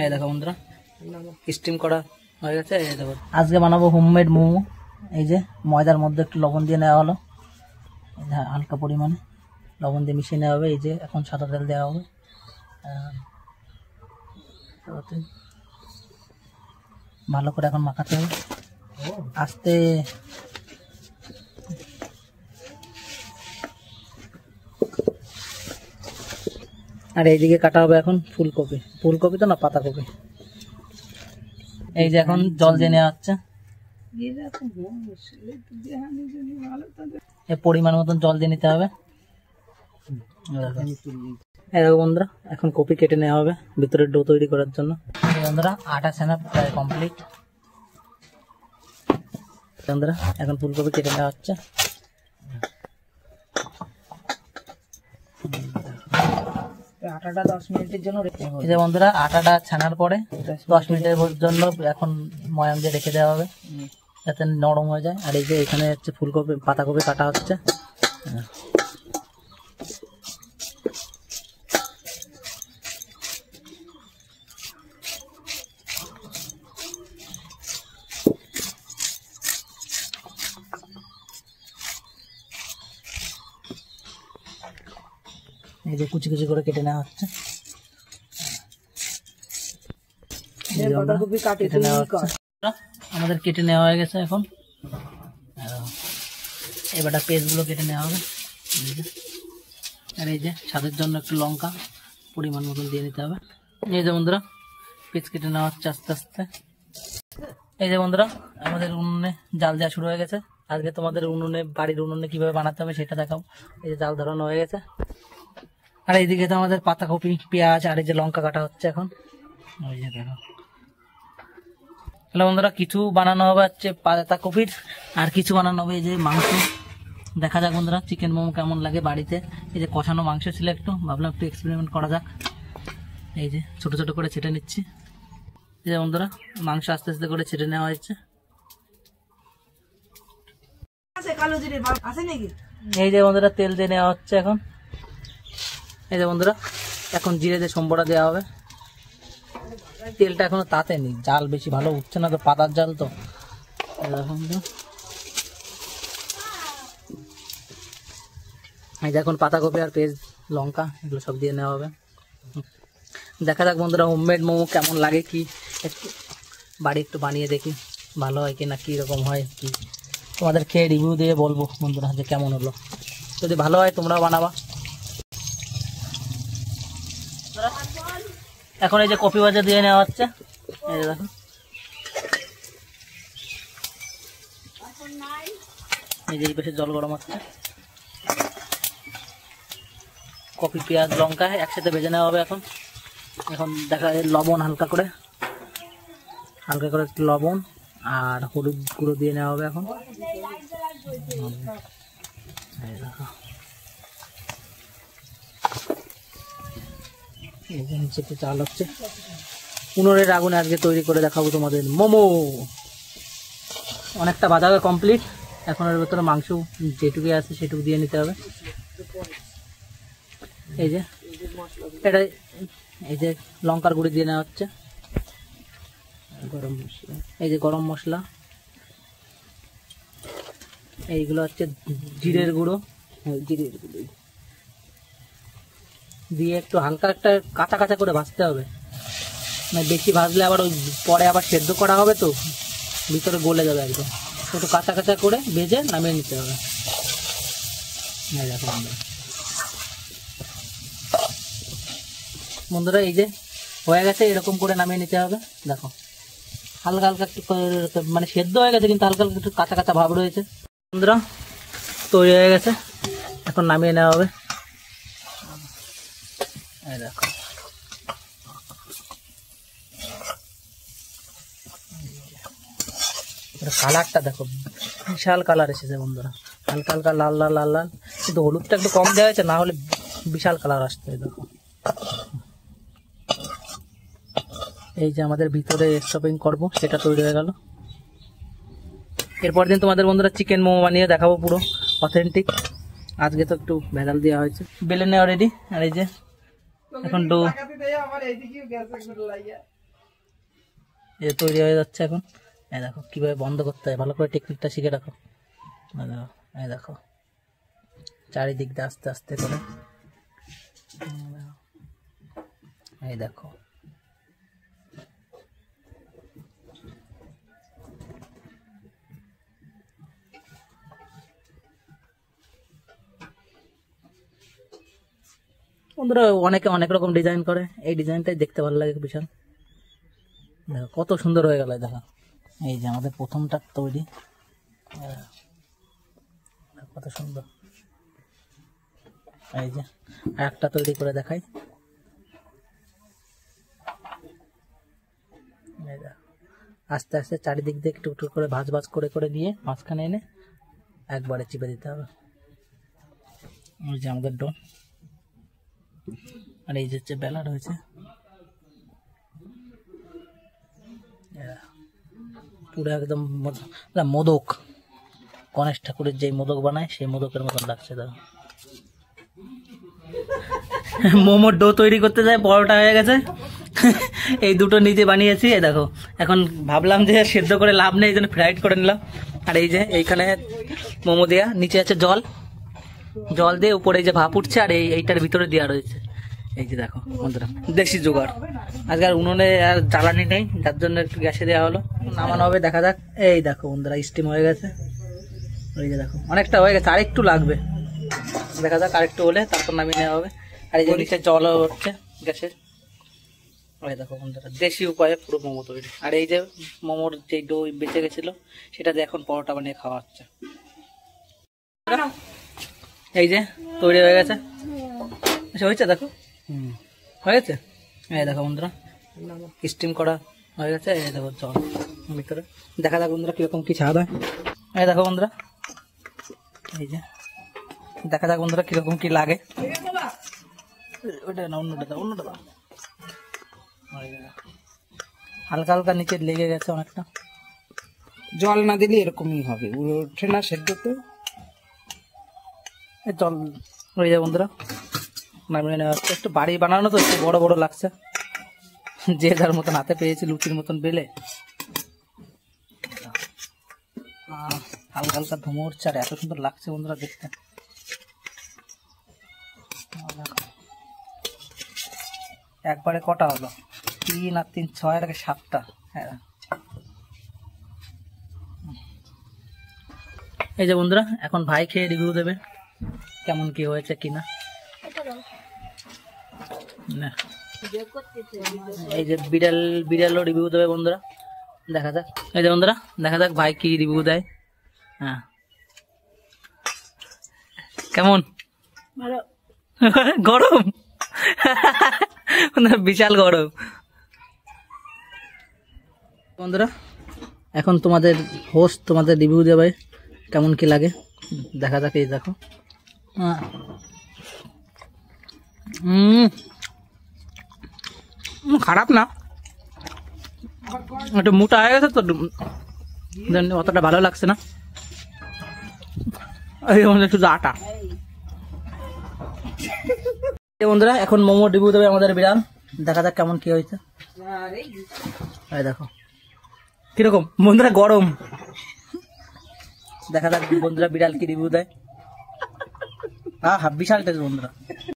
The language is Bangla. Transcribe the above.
এই দেখো বন্ধুরা স্টিম করা হয়ে গেছে। এই দেখো আজকে বানাবো হোমমেড মোমো। এই যে ময়দার মধ্যে একটু লবণ দিয়ে নেওয়া হলো, হালকা পরিমাণে লবণ দিয়ে মিশিয়ে নেওয়া হবে। এই যে এখন সাদা তেল দেওয়া হবে, ভালো করে এখন মাখাতে হবে আস্তে। আর এইদিকে কাটা হবে এখন ফুলকপি। ফুলকপি তো না, পাতাকপি। এই যে এখন জল দিয়ে নেওয়া হচ্ছে, পরিমাণ মতন জল দিয়ে নিতে হবে। বন্ধুরা এখন কপি কেটে নেওয়া হবে ভিতরের ডো তৈরি করার জন্য। বন্ধুরা আটা ছানা প্রায় কমপ্লিট। বন্ধুরা এখন ফুলকপি কেটে নেওয়া হচ্ছে। আটাটা 10 মিনিটের জন্য এই যে বন্ধুরা আটাটা ছানার পরে 10 মিনিটের জন্য এখন ময়াম দিয়ে রেখে দেওয়া হবে যাতে নরম হয়ে যায়। আর এই যে এখানে হচ্ছে ফুলকপি পাতাকপি কাটা হচ্ছে। এই যে কুচি কুচি করে কেটে নেওয়া হচ্ছে। আমাদের কেটে নেওয়া হয়ে গেছে। এখন এবারটা পেস্টগুলো কেটে নেওয়া হবে। আর এই যে স্বাদের জন্য একটু লঙ্কা পরিমাণ মতন দিয়ে নিতে হবে। এই যে বন্ধুরা পেস্ট কেটে নেওয়া হচ্ছে আস্তে আস্তে। এই যে বন্ধুরা আমাদের উনুনে জাল দেওয়া শুরু হয়ে গেছে। আজকে তোমাদের উনুনে, বাড়ির উনুনে কিভাবে বানাতে হবে সেটা দেখাও। এই যে জাল ধরানো হয়ে গেছে। আর এইদিকে তো আমাদের পাতাকপি, পেঁয়াজ আর এই যে লঙ্কা কাটা হচ্ছে এখন। ওই যে দেখো। তাহলে বন্ধুরা কিছু বানানো হবে হচ্ছে পাতাকপির, আর কিছু বানানো হবে এই যে মাংস। দেখা যাক বন্ধুরা চিকেন মোমো কেমন লাগে বাড়িতে। এই যে কষানো মাংস ছিল, একটু ভাবলাম একটু এক্সপেরিমেন্ট করা যাক। এই যে ছোট ছোট করে ছেটে নিচ্ছি। এই যে বন্ধুরা মাংস আস্তে আস্তে করে ছেটে নেওয়া হয়েছে। এই যে বন্ধুরা তেল দিয়ে নেওয়া হচ্ছে এখন। এই যে বন্ধুরা এখন জিরে দিয়ে সম্বরা দেওয়া হবে। তেলটা এখনো তাতে নেই, জাল বেশি ভালো উঠছে না তো, পাতার জাল তো। এই যে এখন পাতাকপি আর পেঁয়াজ, লঙ্কা এগুলো সব দিয়ে নেওয়া হবে। দেখা যাক বন্ধুরা হোমমেড মোমো কেমন লাগে, কি একটু বাড়ি একটু বানিয়ে দেখি ভালো হয় কি না, কীরকম হয় কি তোমাদের খেয়ে রিভিউ দিয়ে বলবো বন্ধুরা যে কেমন হলো। যদি ভালো হয় তোমরাও বানাবা। এখন এই যে কপি ভাজা দিয়ে নেওয়া হচ্ছে। এই যে দেখো, এই যে এই পাশে জল গরম হচ্ছে। কপি, পেঁয়াজ, লঙ্কা একসাথে ভেজে নেওয়া হবে এখন। এখন দেখা যায় লবণ হালকা করে একটু লবণ আর হলুদ গুঁড়ো দিয়ে নেওয়া হবে এখন। এই দেখো, এই যে নিচে একটু চাল হচ্ছে। উনুনের আগুনে আজকে তৈরি করে দেখাবো তোমাদের মোমো। অনেকটা ভাজা হবে কমপ্লিট। এখন এর ভেতরে মাংস যেটুকু আছে সেটুকু দিয়ে নিতে হবে। এই যে এটা, এই যে লঙ্কার গুঁড়ি দিয়ে নেওয়া হচ্ছে, গরম মশলা, এই যে গরম মশলা, এইগুলো হচ্ছে জিরের গুঁড়ো। জিরের গুঁড়ো দিয়ে একটু হালকা একটা কাঁচা কাঁচা করে ভাজতে হবে, মানে বেশি ভাজলে আবার ওই পরে আবার সেদ্ধ করা হবে তো ভিতরে গলে যাবে একদম। একটু কাঁচা কাঁচা করে ভেজে নামিয়ে নিতে হবে। দেখো বন্ধুরা এই যে হয়ে গেছে, এরকম করে নামিয়ে নিতে হবে। দেখো হালকা হালকা একটু মানে সেদ্ধ হয়ে গেছে কিন্তু হালকা হালকা একটু কাঁচা কাঁচা ভাব রয়েছে। বন্ধুরা তৈরি হয়ে গেছে, এখন নামিয়ে নেওয়া হবে। এই দেখো কালারটা দেখো, বিশাল কালার এসেছে বন্ধুরা। হালকা হালকা লাল লাল লাল লাল, কিন্তু হলুদটা একটু কম দেওয়া হয়েছে, না হলে বিশাল কালার আসতো। দেখো এই যে আমাদের ভিতরে স্টপিং করবো সেটা তৈরি হয়ে গেল। এরপর দিন তোমাদের বন্ধুরা চিকেন মোমো বানিয়ে দেখাবো পুরো অথেন্টিক। আজকে তো একটু ভেজাল দেওয়া হয়েছে। বেলে নেওয়া রেডি। আর এই যে এখন ডো এই তৈরি হয়ে যাচ্ছে এখন। এই দেখো কিভাবে বন্ধ করতে হয়, ভালো করে টেকনিকটা শিখে রাখো। এই দেখো চারিদিক দিয়ে আস্তে আস্তে করে, এই দেখো বন্ধুরা অনেকে অনেক রকম ডিজাইন করে, এই ডিজাইনটাই দেখতে ভালো লাগে বিশাল। দেখো কত সুন্দর হয়ে গেল, দেখো এই যে আমাদের প্রথমটা তৈরি, কত সুন্দর। এই যে একটা তৈরি করে দেখাই, আস্তে আস্তে চারিদিক দিয়ে একটু একটু করে ভাঁজ ভাঁজ করে করে নিয়ে মাঝখানে এনে একবারে চিপে দিতে হবে। এই যে আমাদের ডোন, আর এই যে বেলা রয়েছে, পুরো একদম মোদক, গণেশ ঠাকুরের যে মোদক বানায় সেই মোদকের মতন লাগছে। দেখো মোমোর ডো তৈরি করতে যায়, পরোটা হয়ে গেছে। এই দুটো নিজে বানিয়েছি। এই দেখো এখন ভাবলাম যে সেদ্ধ করে লাভ নেই, এই জন্য ফ্রাইড করে নিলাম। আর এই যে এইখানে মোমো দেয়া, নিচে আছে জল, জল দিয়ে উপরে এই যে ভাপ উঠছে, আর এইটার ভিতরে দেওয়া রয়েছে। এই যে দেখো বন্ধুরা দেশি জোগাড়, আজকে আর উনুনে আর জ্বালানি নেই, যার জন্য একটু গ্যাসে দেওয়া হলো। নামানো হবে, দেখা যাক। এই দেখো বন্ধুরা স্টিম হয়ে গেছে, ওই যে দেখো অনেকটা হয়ে গেছে, আর একটু লাগবে, দেখা যাক আরেকটু হলে তারপর নামিয়ে নেওয়া হবে। আর এই যে নিচে জলও হচ্ছে গ্যাসের। ওই দেখো বন্ধুরা দেশি উপায়ে পুরো মোমো তৈরি। আর এই যে মোমোর যে ডো বেঁচে গেছিল সেটা দিয়ে এখন পরোটা বানিয়ে খাওয়া হচ্ছে। এই যে তৈরি হয়ে গেছে, হয়েছে দেখো, হয়ে গেছে। এই দেখো বন্ধুরা স্টিম করা হয়ে গেছে। এই দেখো জল ভিতরে, দেখা যাক বন্ধুরা কিরকম কি স্বাদ হয়। এই দেখো বন্ধুরা, এই যে দেখা যাক বন্ধুরা কিরকম কি লাগে। ওটা না, অন্যটা দাও, অন্যটা দাও। হালকা হালকা নিচে লেগে গেছে অনেকটা, জল না দিলে এরকমই হবে, ওঠে না সেদ্ধ তো। জল হয়ে যায় বন্ধুরা, নামিয়ে নেওয়া হচ্ছে। একটু বাড়ি বানানো তো একটু বড় বড় লাগছে, যে যার মতন হাতে পেয়েছি লুচির মতন বেলে। হালকা হালকা ধুমো উঠছে, আর এত সুন্দর লাগছে বন্ধুরা দেখতে। একবারে কটা হলো, 3 আর 3 6 আর 7টা। হ্যাঁ এই যে বন্ধুরা এখন ভাই খেয়ে রিভিউ দেবে কেমন কি হয়েছে কিনা। এই যে বিড়ালও রিভিউ দেবে বন্ধুরা, দেখা যাক। এই যে বন্ধুরা দেখা যাক ভাই কি রিভিউ দেয়। হ্যাঁ কেমন, গরম, বিশাল গরম। বন্ধুরা এখন তোমাদের হোস্ট তোমাদের রিভিউ দেবে কেমন কি লাগে, দেখা যাক। এই দেখো খারাপ না, একটু মোটা হয়ে গেছে তো অতটা ভালো লাগছে না। শুধু আটা। বন্ধুরা এখন মোমো রিভিউ দেবে আমাদের বিড়াল, দেখা যাক কেমন কি হয়েছে। এই দেখো কিরকম বন্ধুরা, গরম। দেখা যাক বন্ধুরা বিড়াল কি রিভিউ দেয়। বিশাল টেস্ট বন্ধুরা।